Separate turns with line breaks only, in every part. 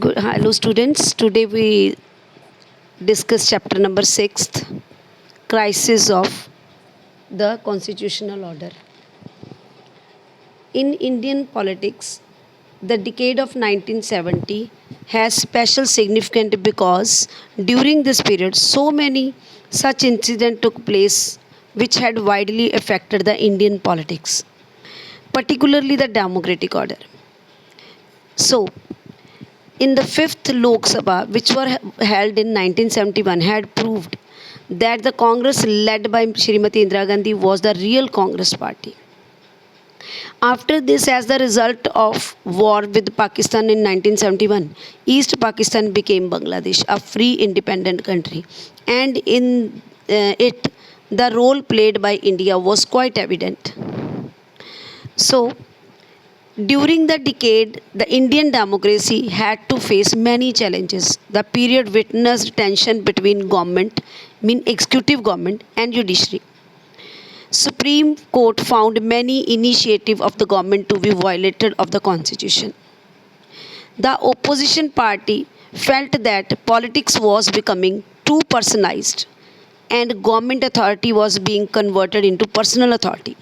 Good. Hello, students. Today we discuss chapter number 6, Crisis of the Constitutional Order. In Indian politics, the decade of 1970 has special significance because during this period, so many such incidents took place which had widely affected the Indian politics, particularly the democratic order. So, in the fifth Lok Sabha, which were held in 1971, had proved that the Congress led by Srimati Indira Gandhi was the real Congress party. After this, as the result of war with Pakistan in 1971, East Pakistan became Bangladesh, a free independent country. And in it, the role played by India was quite evident. So, during the decade, the Indian democracy had to face many challenges. The period witnessed tension between government, executive government, and judiciary. Supreme Court found many initiatives of the government to be violated of the constitution. The opposition party felt that politics was becoming too personalized and government authority was being converted into personal authority.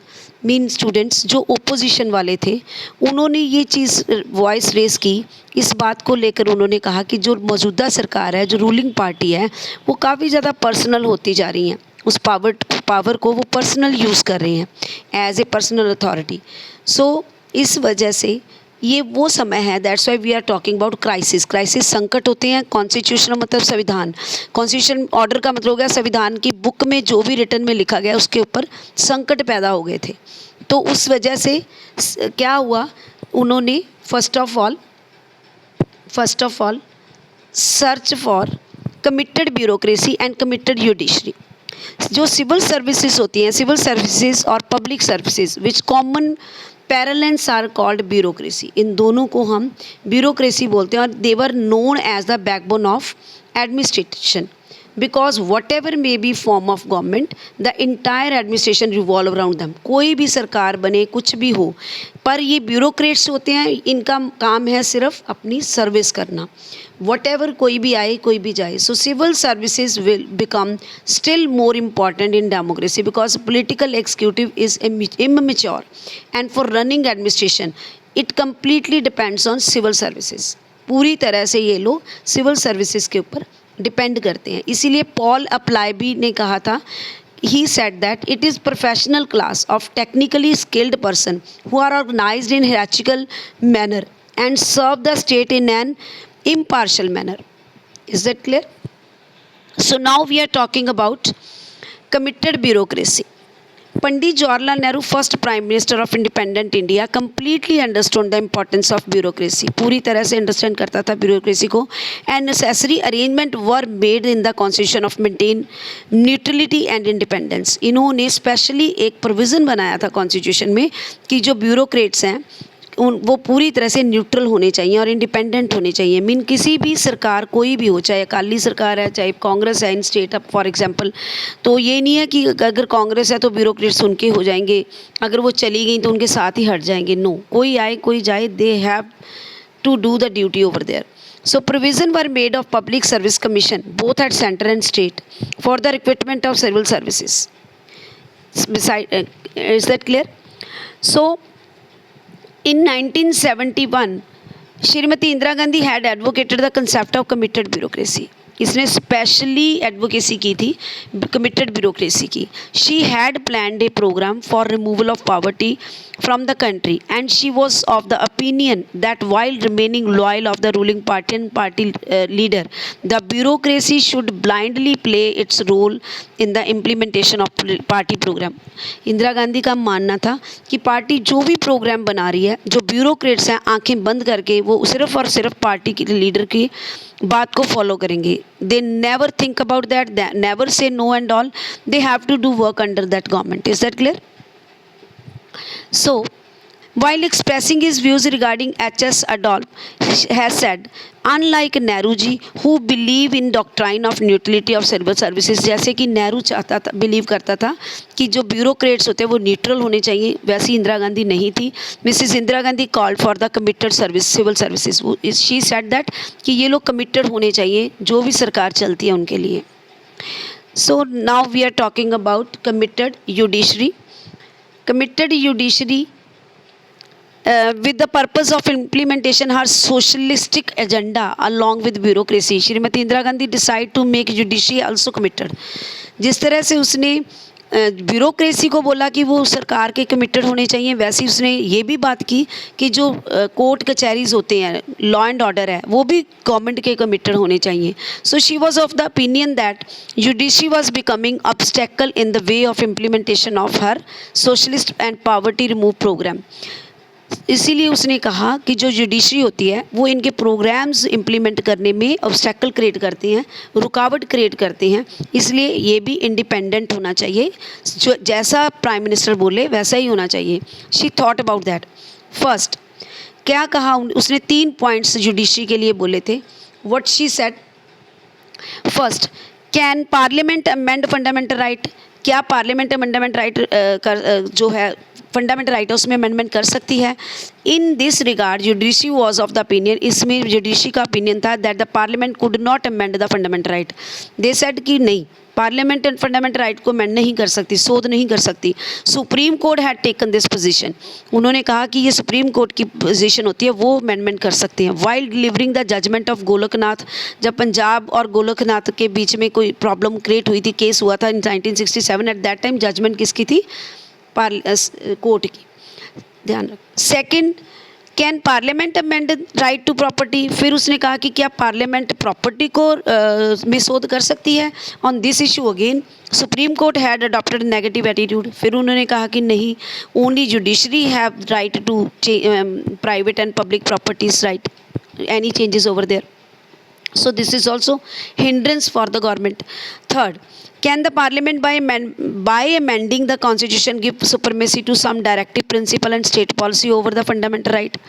Mean students जो opposition वाले थे उन्होंने ये चीज़ voice race की, इस बात को लेकर उन्होंने कहा कि जो मौजूदा सरकार है, जो रूलिंग पार्टी है, वो काफ़ी ज़्यादा पर्सनल होती जा रही हैं, उस पावर को वो पर्सनल यूज़ कर रही हैं एज ए पर्सनल अथॉरिटी. सो इस वजह से ये वो समय है, that's why we are talking about crisis. Crisis संकट होते हैं. कॉन्स्टिट्यूशनल मतलब संविधान, कॉन्स्टिट्यूशन ऑर्डर का मतलब हो गया संविधान की बुक में जो भी रिटर्न में लिखा गया उसके ऊपर संकट पैदा हो गए थे. तो उस वजह से क्या हुआ, उन्होंने first of all search for committed bureaucracy and committed judiciary. जो सिविल सर्विसेज होती हैं, सिविल सर्विसेज और public services which common parallels are called bureaucracy. इन दोनों को हम ब्यूरोक्रेसी बोलते हैं और they were known as the backbone of administration because whatever may be form of government the entire administration revolve around them. कोई भी सरकार बने, कुछ भी हो, पर ये ब्यूरोक्रेट्स होते हैं, इनका काम है सिर्फ अपनी सर्विस करना. वट एवर कोई भी आए, कोई भी जाए. So civil services will become still more important in democracy because political executive is immature and for running administration it completely depends on civil services. पूरी तरह से ये लोग सिविल सर्विसेज के ऊपर डिपेंड करते हैं. इसीलिए पॉल अप्लाईबी ने कहा था, he said that it is professional class of technically skilled person who are organized in hierarchical manner and serve the state in an impartial manner. Is that clear? So now we are talking about committed bureaucracy. Pandit Jawaharlal Nehru, first Prime Minister of Independent India, completely understood the importance of bureaucracy. पूरी तरह से understand करता था bureaucracy को. And necessary arrangement were made in the constitution of maintain neutrality and independence. इन्होंने specially एक provision बनाया था कॉन्स्टिट्यूशन में कि जो ब्यूरोक्रेट्स हैं वो पूरी तरह से न्यूट्रल होने चाहिए और इंडिपेंडेंट होने चाहिए. मीन किसी भी सरकार कोई भी हो, चाहे अकाली सरकार है, चाहे कांग्रेस है इन स्टेट अब फॉर एग्जांपल, तो ये नहीं है कि अगर कांग्रेस है तो ब्यूरोक्रेट्स उनके हो जाएंगे, अगर वो चली गई तो उनके साथ ही हट जाएंगे. नो, कोई आए कोई जाए, they have to do the duty over there. So provision were made of public service commission both at center and state for the recruitment of civil services. Is that clear? So in 1971, Srimati Indira Gandhi had advocated the concept of committed bureaucracy. इसने specially advocacy की थी committed bureaucracy की. She had planned a programme for removal of poverty from the country and she was of the opinion that while remaining loyal of the ruling party and party leader, the bureaucracy should blindly play its role in the implementation of party program. Indira Gandhi का मानना था कि party जो भी programme बना रही है, जो ब्यूरोक्रेट्स हैं आंखें बंद करके वो सिर्फ और सिर्फ पार्टी के लीडर की बात को फॉलो करेंगे. They never think about that, never say no and all, they have to do work under that government. Is that clear? So While expressing his views regarding H.S. Adolph, has said, unlike Nehru ji, who believe in doctrine of neutrality of civil services, जैसे कि नेहरू चाहता था, believe करता था कि जो bureaucrats होते हैं वो न्यूट्रल होने चाहिए, वैसी इंदिरा गांधी नहीं थी. Mrs Indira Gandhi called for the committed service civil services. She said that कि ये लोग कमिटेड होने चाहिए जो भी सरकार चलती है उनके लिए. So now we are talking about committed judiciary. Committed judiciary with the purpose of implementation her socialistic agenda along with bureaucracy. Shrimati Indira Gandhi decide to make judiciary also committed. जिस तरह से उसने ब्यूरोक्रेसी को बोला कि वो सरकार के कमिटेड होने चाहिए, वैसे उसने ये भी बात की कि जो कोर्ट कचहरीज होते हैं, लॉ एंड ऑर्डर है, वो भी गवर्नमेंट के कमिटेड होने चाहिए. So she was of the opinion that judiciary was becoming obstacle in the way of implementation of her socialist and poverty remove programme. इसीलिए उसने कहा कि जो जुडिशरी होती है वो इनके प्रोग्राम्स इम्प्लीमेंट करने में ऑब्स्टेकल क्रिएट करते हैं, रुकावट क्रिएट करते हैं, इसलिए ये भी इंडिपेंडेंट होना चाहिए, जो जैसा प्राइम मिनिस्टर बोले वैसा ही होना चाहिए. She thought about that. First क्या कहा उसने, 3 पॉइंट्स जुडिशरी के लिए बोले थे. What she said, first, can parliament amend fundamental right. क्या पार्लियामेंट अमेंडमेंट राइट जो है फंडामेंटल राइट है उसमें अमेंडमेंट कर सकती है. In this regard judiciary was of the opinion, इसमें जुडिशरी का ओपिनियन था that the parliament could not amend the fundamental right. They said कि नहीं, पार्लियामेंट एंड फंडामेंटल राइट को अमेंड नहीं कर सकती, शोध नहीं कर सकती. Supreme court had taken this position. उन्होंने कहा कि ये सुप्रीम कोर्ट की पोजीशन होती है, वो अमेंडमेंट कर सकते हैं. While delivering the judgment of Golaknath, जब पंजाब और गोलकनाथ के बीच में कोई प्रॉब्लम क्रिएट हुई थी, केस हुआ था in 1967, at that time judgment किसकी थी, कोर्ट की. ध्यान रख. Second, can parliament amend right to property. फिर उसने कहा कि क्या पार्लियामेंट प्रॉपर्टी को में शोध कर सकती है. On this issue again supreme court had adopted negative attitude. फिर उन्होंने कहा कि नहीं, only judiciary have right to private and public properties right, any changes over there. So this is also hindrance for the government. Third, can the parliament by amending the constitution give supremacy to some directive principle and state policy over the fundamental right?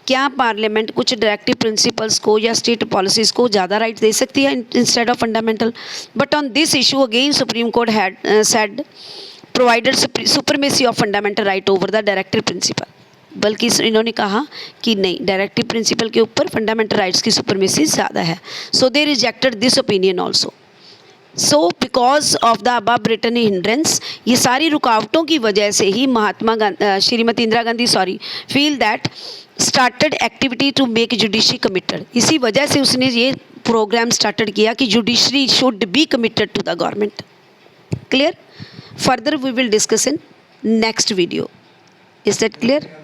क्या parliament कुछ directive principles को या state policies को ज़्यादा right they सकती है instead of fundamental. But on this issue again supreme court had said provided supremacy of fundamental right over the directive principle. बल्कि इन्होंने कहा कि नहीं, डायरेक्टिव प्रिंसिपल के ऊपर फंडामेंटल राइट्स की सुपरमेसी ज़्यादा है. So they rejected this opinion also. So because of the above written hindrance, ये सारी रुकावटों की वजह से ही Shrimati Indira Gandhi feel that started activity to make judiciary committed. इसी वजह से उसने ये प्रोग्राम स्टार्टेड किया कि judiciary should be committed to the government. Clear? Further we will discuss in next video. Is that clear?